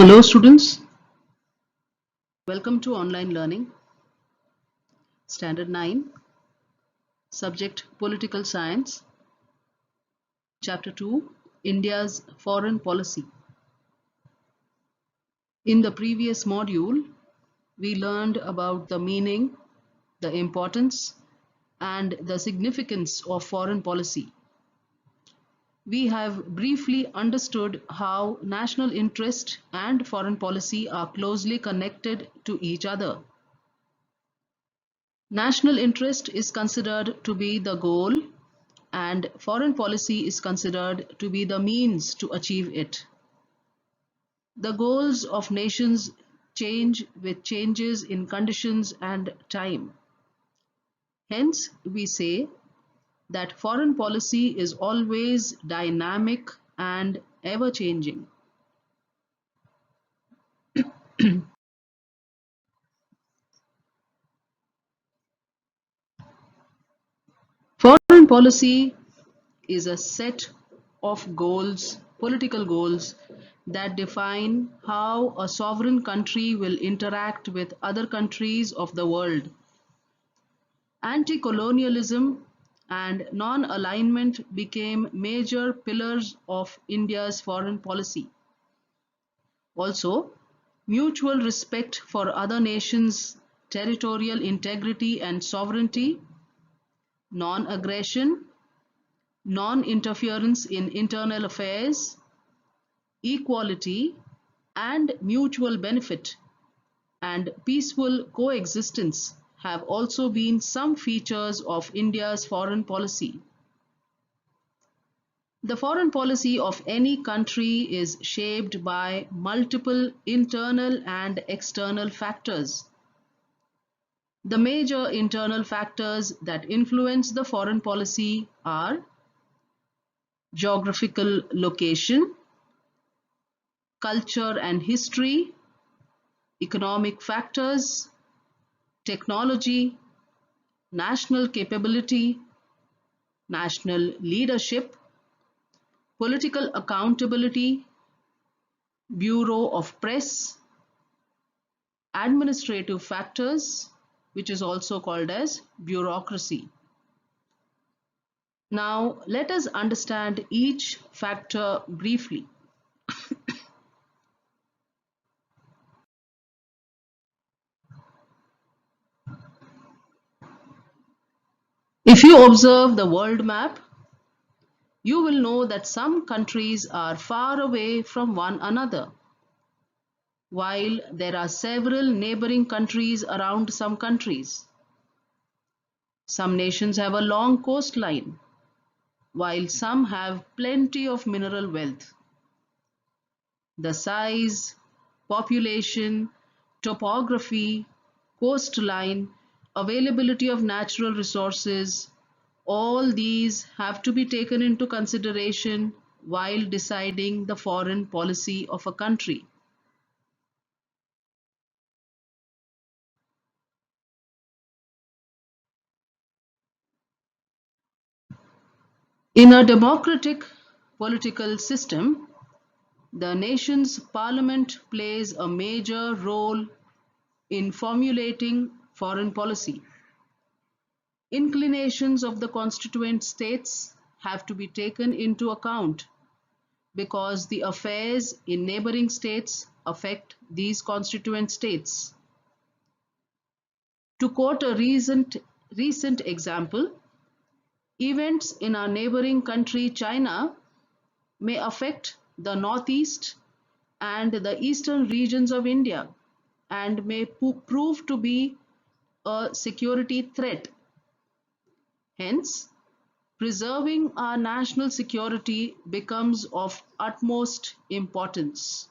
Hello students, welcome to online learning, standard 9, subject political science, chapter 2, India's foreign policy. In the previous module, we learned about the meaning, the importance, and the significance of foreign policy. We have briefly understood how national interest and foreign policy are closely connected to each other. National interest is considered to be the goal and foreign policy is considered to be the means to achieve it. The goals of nations change with changes in conditions and time. Hence, we say that foreign policy is always dynamic and ever changing. Foreign policy is a set of goals, political goals, that define how a sovereign country will interact with other countries of the world. Anti-colonialism and non-alignment became major pillars of India's foreign policy. Also, mutual respect for other nations' territorial integrity and sovereignty, non-aggression, non-interference in internal affairs, equality, and mutual benefit and peaceful coexistence have also been some features of India's foreign policy. The foreign policy of any country is shaped by multiple internal and external factors. The major internal factors that influence the foreign policy are geographical location, culture and history, economic factors, technology, national capability, national leadership, political accountability, Bureau of Press, administrative factors, which is also called as bureaucracy. Now, let us understand each factor briefly. If you observe the world map, you will know that some countries are far away from one another, while there are several neighboring countries around some countries. Some nations have a long coastline, while some have plenty of mineral wealth. The size, population, topography, coastline, availability of natural resources, all these have to be taken into consideration while deciding the foreign policy of a country. In a democratic political system, the nation's parliament plays a major role in formulating foreign policy. Inclinations of the constituent states have to be taken into account because the affairs in neighboring states affect these constituent states. To quote a recent example, events in our neighboring country China may affect the northeast and the eastern regions of India and may prove to be a security threat. Hence, preserving our national security becomes of utmost importance.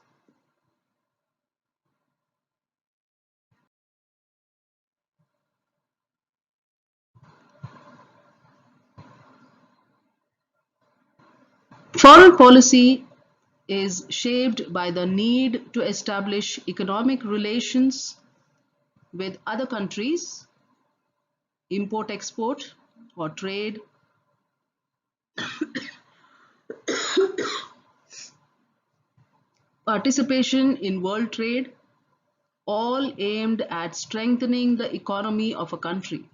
Foreign policy is shaped by the need to establish economic relations with other countries, import-export or trade, participation in world trade, all aimed at strengthening the economy of a country.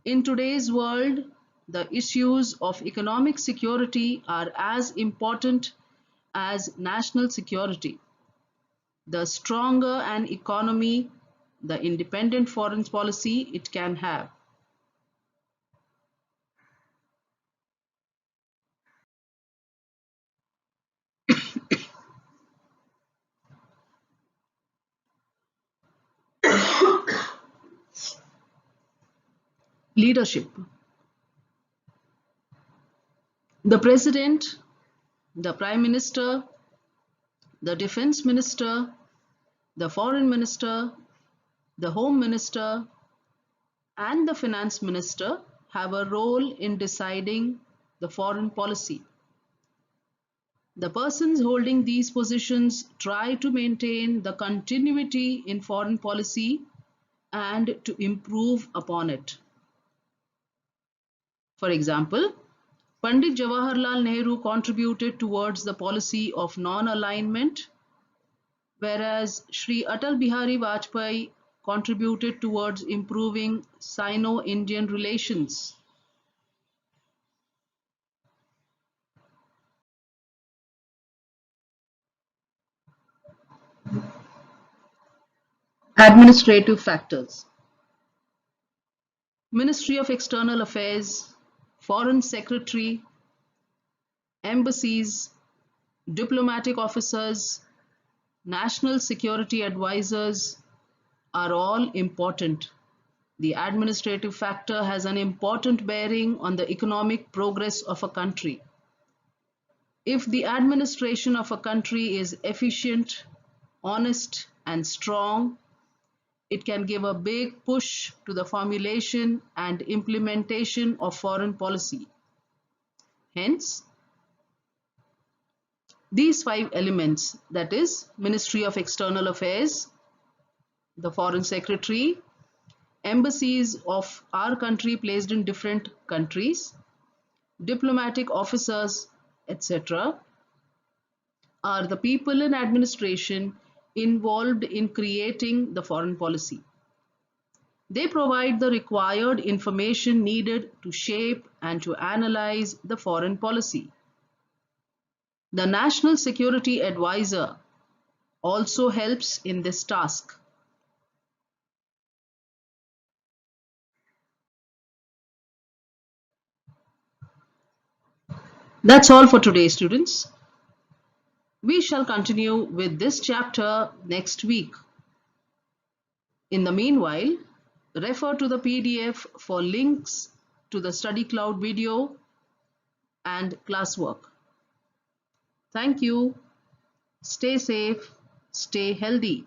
In today's world, the issues of economic security are as important as national security. The stronger an economy, the independent foreign policy it can have. Leadership. The president, the prime minister, the defense minister, the foreign minister, the home minister, and the finance minister have a role in deciding the foreign policy. The persons holding these positions try to maintain the continuity in foreign policy and to improve upon it. For example, Pandit Jawaharlal Nehru contributed towards the policy of non-alignment, whereas Sri Atal Bihari Vajpayee contributed towards improving Sino-Indian relations. Administrative factors. Ministry of External Affairs, Foreign Secretary, embassies, diplomatic officers, national security advisors are all important. The administrative factor has an important bearing on the economic progress of a country. If the administration of a country is efficient, honest, and strong, it can give a big push to the formulation and implementation of foreign policy. Hence, these five elements, that is, Ministry of External Affairs, the Foreign Secretary, embassies of our country placed in different countries, diplomatic officers, etc., are the people in administration involved in creating the foreign policy. They provide the required information needed to shape and to analyze the foreign policy. The National Security Advisor also helps in this task. That's all for today, students. We shall continue with this chapter next week. In the meanwhile, refer to the PDF for links to the Study Cloud video and classwork. Thank you. Stay safe, stay healthy.